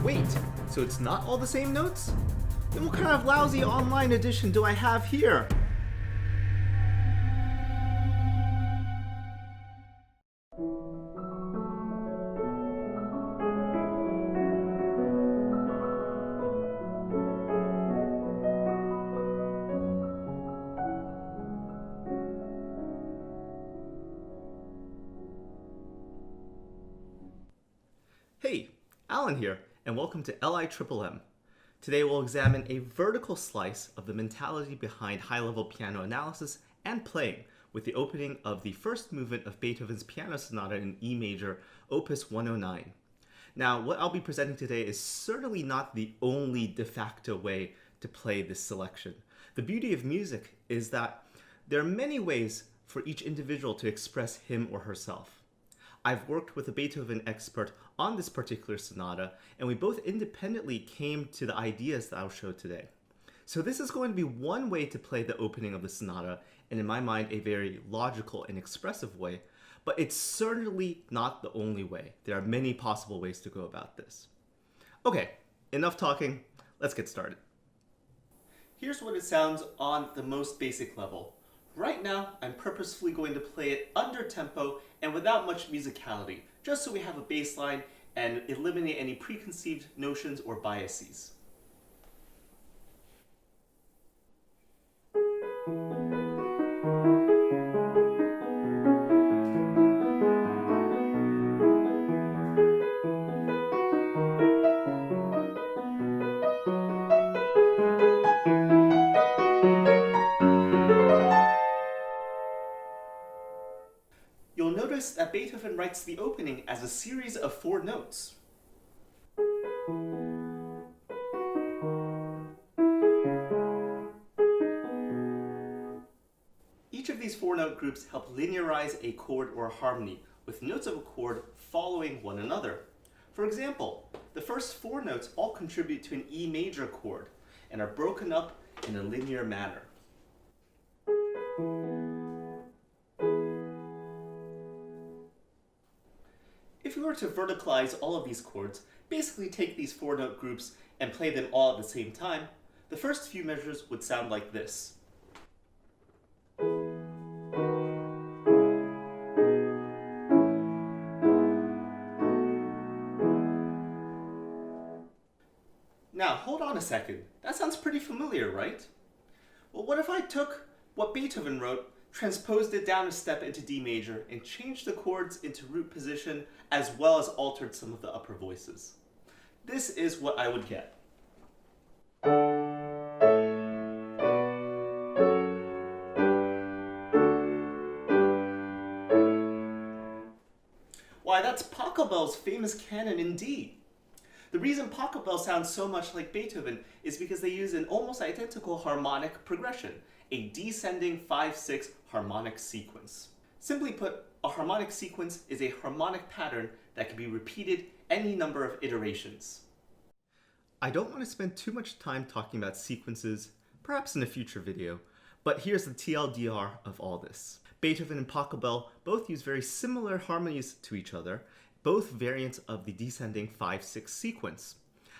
Wait, so it's not all the same notes? Then what kind of lousy online edition do I have here? Hey, Alan here, and welcome to LIMM. Today we'll examine a vertical slice of the mentality behind high-level piano analysis and playing with the opening of the first movement of Beethoven's Piano Sonata in E major, Opus 109. Now, what I'll be presenting today is certainly not the only de facto way to play this selection. The beauty of music is that there are many ways for each individual to express him or herself. I've worked with a Beethoven expert on this particular sonata, and we both independently came to the ideas that I'll show today. So this is going to be one way to play the opening of the sonata, and in my mind, a very logical and expressive way, but it's certainly not the only way. There are many possible ways to go about this. Okay, enough talking, let's get started. Here's what it sounds on the most basic level. Right now, I'm purposefully going to play it under tempo and without much musicality, just so we have a baseline and eliminate any preconceived notions or biases. You'll notice that Beethoven writes the opening as a series of 4 notes. Each of these 4-note groups help linearize a chord or a harmony, with notes of a chord following one another. For example, the first 4 notes all contribute to an E major chord and are broken up in a linear manner. If we were to verticalize all of these chords, basically take these 4-note groups and play them all at the same time, the first few measures would sound like this. Now, hold on a second. That sounds pretty familiar, right? Well, what if I took what Beethoven wrote, transposed it down a step into D major, and changed the chords into root position, as well as altered some of the upper voices? This is what I would get. Why, that's Pachelbel's famous canon in D. The reason Pachelbel sounds so much like Beethoven is because they use an almost identical harmonic progression, a descending 5/6 harmonic sequence. Simply put, a harmonic sequence is a harmonic pattern that can be repeated any number of iterations. I don't want to spend too much time talking about sequences, perhaps in a future video, but here's the TLDR of all this. Beethoven and Pachelbel both use very similar harmonies to each other, both variants of the descending 5/6 sequence.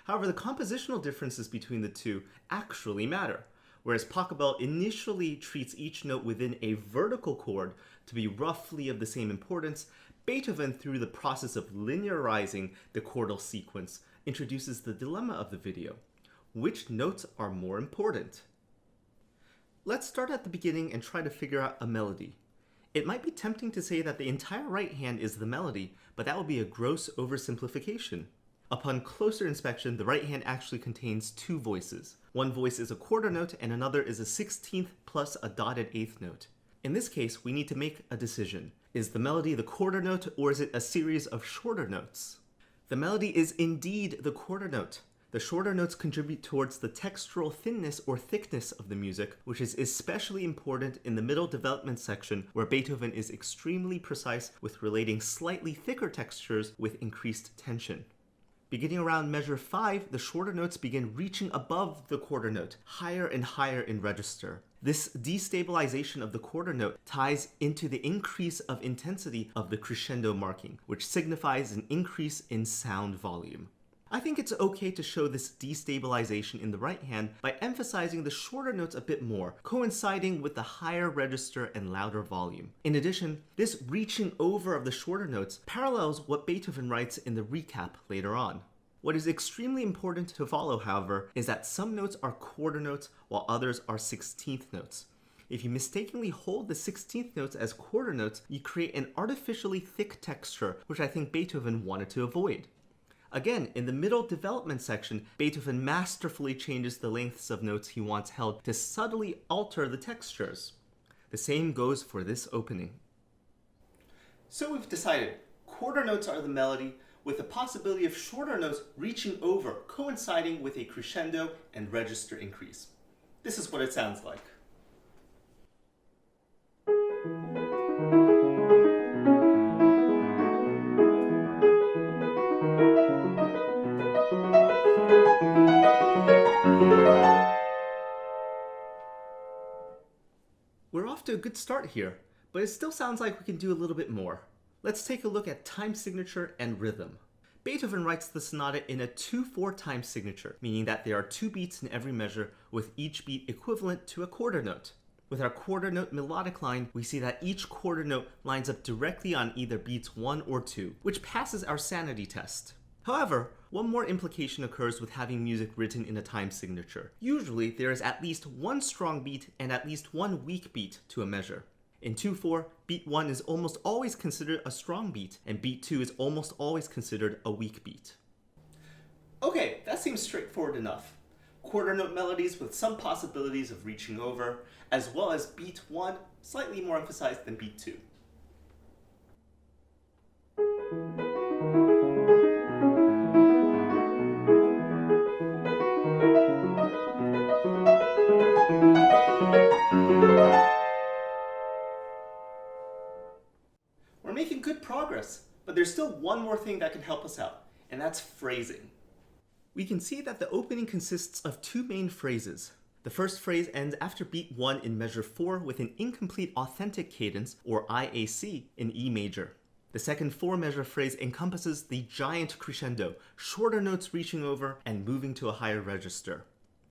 However, the compositional differences between the two actually matter. Whereas Pachelbel initially treats each note within a vertical chord to be roughly of the same importance, Beethoven, through the process of linearizing the chordal sequence, introduces the dilemma of the video. Which notes are more important? Let's start at the beginning and try to figure out a melody. It might be tempting to say that the entire right hand is the melody, but that would be a gross oversimplification. Upon closer inspection, the right hand actually contains 2 voices. One voice is a quarter note and another is a 16th plus a dotted 8th note. In this case, we need to make a decision. Is the melody the quarter note, or is it a series of shorter notes? The melody is indeed the quarter note. The shorter notes contribute towards the textural thinness or thickness of the music, which is especially important in the middle development section, where Beethoven is extremely precise with relating slightly thicker textures with increased tension. Beginning around measure 5, the shorter notes begin reaching above the quarter note, higher and higher in register. This destabilization of the quarter note ties into the increase of intensity of the crescendo marking, which signifies an increase in sound volume. I think it's okay to show this destabilization in the right hand by emphasizing the shorter notes a bit more, coinciding with the higher register and louder volume. In addition, this reaching over of the shorter notes parallels what Beethoven writes in the recap later on. What is extremely important to follow, however, is that some notes are quarter notes while others are 16th notes. If you mistakenly hold the 16th notes as quarter notes, you create an artificially thick texture, which I think Beethoven wanted to avoid. Again, in the middle development section, Beethoven masterfully changes the lengths of notes he wants held to subtly alter the textures. The same goes for this opening. So we've decided quarter notes are the melody, with the possibility of shorter notes reaching over, coinciding with a crescendo and register increase. This is what it sounds like. We're off to a good start here, but it still sounds like we can do a little bit more. Let's take a look at time signature and rhythm. Beethoven writes the sonata in a 2/4 time signature, meaning that there are 2 beats in every measure, with each beat equivalent to a quarter note. With our quarter note melodic line, we see that each quarter note lines up directly on either beats 1 or 2, which passes our sanity test. However, one more implication occurs with having music written in a time signature. Usually, there is at least one strong beat and at least one weak beat to a measure. In 2/4, beat 1 is almost always considered a strong beat, and beat 2 is almost always considered a weak beat. Okay, that seems straightforward enough. Quarter note melodies with some possibilities of reaching over, as well as beat 1 slightly more emphasized than beat 2. We're making good progress, but there's still one more thing that can help us out, and that's phrasing. We can see that the opening consists of 2 main phrases. The first phrase ends after beat 1 in measure 4 with an incomplete authentic cadence, or IAC, in E major. The second 4-measure phrase encompasses the giant crescendo, shorter notes reaching over and moving to a higher register.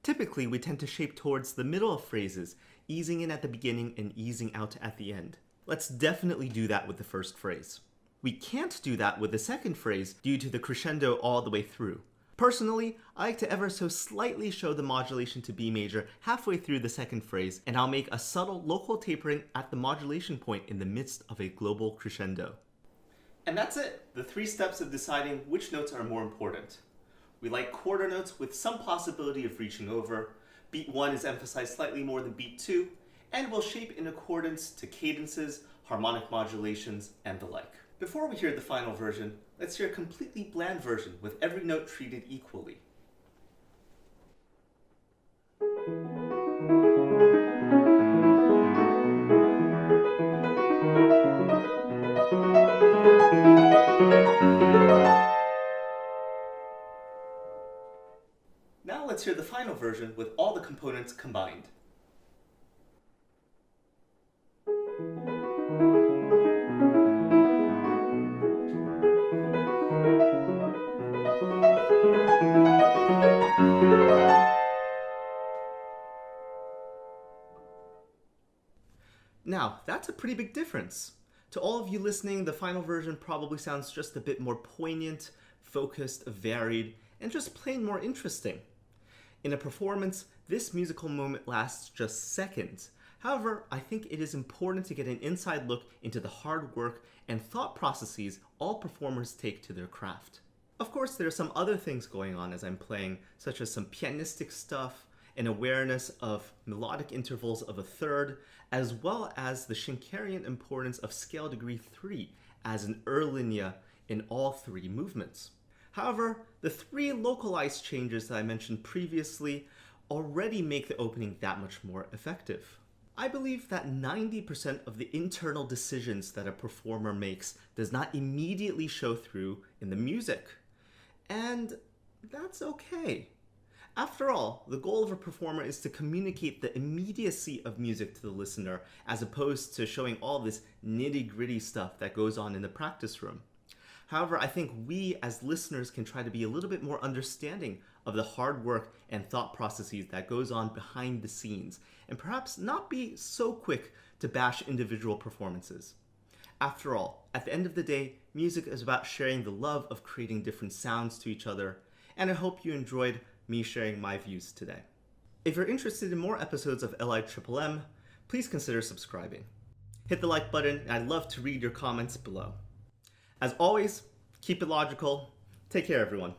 Typically, we tend to shape towards the middle of phrases, easing in at the beginning and easing out at the end. Let's definitely do that with the first phrase. We can't do that with the second phrase due to the crescendo all the way through. Personally, I like to ever so slightly show the modulation to B major halfway through the second phrase, and I'll make a subtle local tapering at the modulation point in the midst of a global crescendo. And that's it, the 3 steps of deciding which notes are more important. We like quarter notes with some possibility of reaching over, beat 1 is emphasized slightly more than beat 2, and will shape in accordance to cadences, harmonic modulations, and the like. Before we hear the final version, let's hear a completely bland version with every note treated equally. Now let's hear the final version with all the components combined. Now, that's a pretty big difference. To all of you listening, the final version probably sounds just a bit more poignant, focused, varied, and just plain more interesting. In a performance, this musical moment lasts just seconds. However, I think it is important to get an inside look into the hard work and thought processes all performers take to their craft. Of course, there are some other things going on as I'm playing, such as some pianistic stuff, an awareness of melodic intervals of a third, as well as the Schenkerian importance of scale degree 3 as an Erlinie in all 3 movements. However, the 3 localized changes that I mentioned previously already make the opening that much more effective. I believe that 90% of the internal decisions that a performer makes does not immediately show through in the music. And that's okay. After all, the goal of a performer is to communicate the immediacy of music to the listener, as opposed to showing all this nitty-gritty stuff that goes on in the practice room. However, I think we as listeners can try to be a little bit more understanding of the hard work and thought processes that goes on behind the scenes, and perhaps not be so quick to bash individual performances. After all, at the end of the day, music is about sharing the love of creating different sounds to each other, and I hope you enjoyed me sharing my views today. If you're interested in more episodes of LIMMM, please consider subscribing. Hit the like button, and I'd love to read your comments below. As always, keep it logical. Take care, everyone.